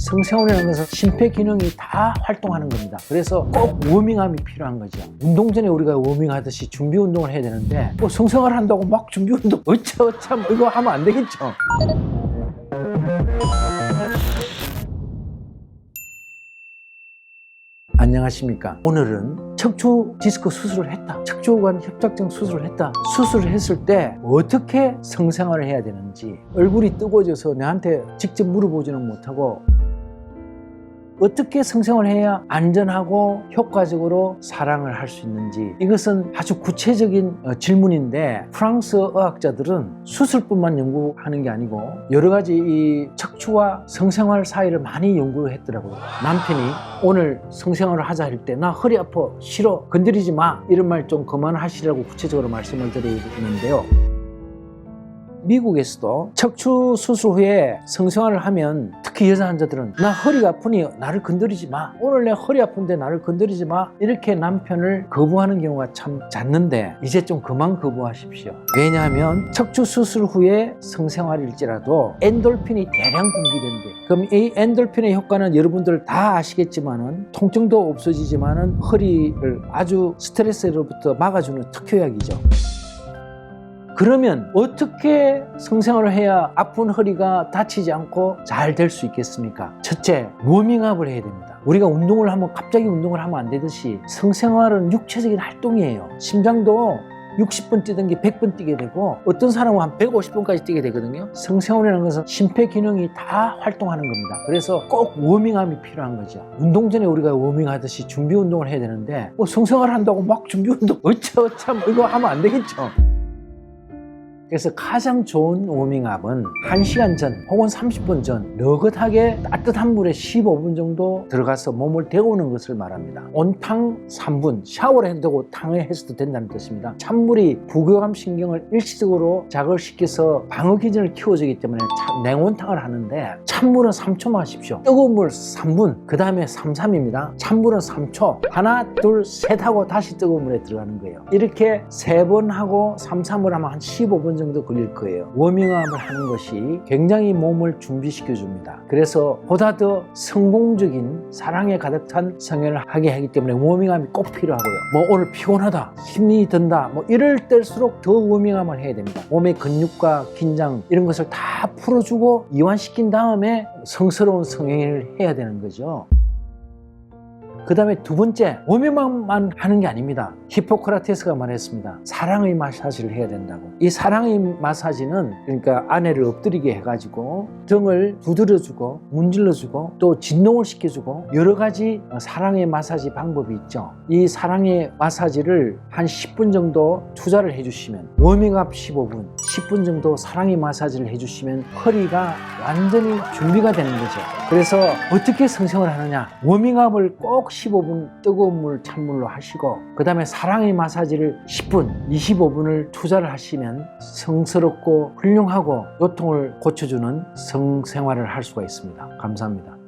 성생활이라는 것은 심폐기능이 다 활동하는 겁니다. 그래서 꼭 워밍업이 필요한 거죠. 운동 전에 우리가 워밍하듯이 준비 운동을 해야 되는데 뭐 성생활 한다고 막 준비 운동 어쩌참 이거 하면 안 되겠죠. 안녕하십니까. 오늘은 척추 디스크 수술을 했다, 척추관 협착증 수술을 했다, 수술을 했을 때 어떻게 성생활을 해야 되는지, 얼굴이 뜨거워져서 나한테 직접 물어보지는 못하고 어떻게 성생활을 해야 안전하고 효과적으로 사랑을 할 수 있는지, 이것은 아주 구체적인 질문인데, 프랑스 의학자들은 수술뿐만 연구하는 게 아니고 여러 가지 이 척추와 성생활 사이를 많이 연구를 했더라고요. 남편이 오늘 성생활을 하자 할 때 나 허리 아파 싫어 건드리지 마 이런 말 좀 그만하시라고 구체적으로 말씀을 드리는데요. 미국에서도 척추 수술 후에 성생활을 하면 특히 여자 환자들은 나 허리가 아프니 나를 건드리지 마, 오늘 내 허리 아픈데 나를 건드리지 마, 이렇게 남편을 거부하는 경우가 참 잦는데 이제 좀 그만 거부하십시오. 왜냐하면 척추 수술 후에 성생활일지라도 엔돌핀이 대량 분비된대. 그럼 이 엔돌핀의 효과는 여러분들 다 아시겠지만은 통증도 없어지지만은 허리를 아주 스트레스로부터 막아주는 특효약이죠. 그러면 어떻게 성생활을 해야 아픈 허리가 다치지 않고 잘 될 수 있겠습니까? 첫째, 워밍업을 해야 됩니다. 우리가 운동을 하면 갑자기 운동을 하면 안 되듯이 성생활은 육체적인 활동이에요. 심장도 60분 뛰던 게 100분 뛰게 되고 어떤 사람은 한 150분까지 뛰게 되거든요. 성생활이라는 것은 심폐기능이 다 활동하는 겁니다. 그래서 꼭 워밍업이 필요한 거죠. 운동 전에 우리가 워밍하듯이 준비 운동을 해야 되는데 뭐 성생활 한다고 막 준비 운동 어쩌참 이거 하면 안 되겠죠. 그래서 가장 좋은 워밍업은 1시간 전 혹은 30분 전 너긋하게 따뜻한 물에 15분 정도 들어가서 몸을 데우는 것을 말합니다. 온탕 3분, 샤워를 해도 되고 탕을 해서도 된다는 뜻입니다. 찬물이 부교감 신경을 일시적으로 자극시켜서 방어 기전을 키워주기 때문에 냉온탕을 하는데 찬물은 3초만 하십시오. 뜨거운 물 3분, 그 다음에 3,3입니다. 찬물은 3초, 하나, 둘, 셋 하고 다시 뜨거운 물에 들어가는 거예요. 이렇게 3번 하고 3,3을 하면 한 15분 정도 걸릴 거예요. 워밍업을 하는 것이 굉장히 몸을 준비시켜 줍니다. 그래서 보다 더 성공적인 사랑에 가득 찬 성연을 하게 하기 때문에 워밍업이 꼭 필요하고요. 뭐 오늘 피곤하다, 힘이 든다, 뭐 이럴 때일수록 더 워밍업을 해야 됩니다. 몸의 근육과 긴장 이런 것을 다 풀어주고 이완시킨 다음에 성스러운 성행위를 해야 되는 거죠. 그 다음에 두 번째, 워밍업만 하는 게 아닙니다. 히포크라테스가 말했습니다. 사랑의 마사지를 해야 된다고. 이 사랑의 마사지는 그러니까 아내를 엎드리게 해가지고 등을 두드려주고 문질러주고 또 진동을 시켜주고 여러 가지 사랑의 마사지 방법이 있죠. 이 사랑의 마사지를 한 10분 정도 투자를 해주시면, 워밍업 15분, 10분 정도 사랑의 마사지를 해주시면 허리가 완전히 준비가 되는 거죠. 그래서 어떻게 성생활을 하느냐, 워밍업을 꼭 15분 뜨거운 물 찬물로 하시고 그 다음에 사랑의 마사지를 10분 25분을 투자를 하시면 성스럽고 훌륭하고 요통을 고쳐주는 성생활을 할 수가 있습니다. 감사합니다.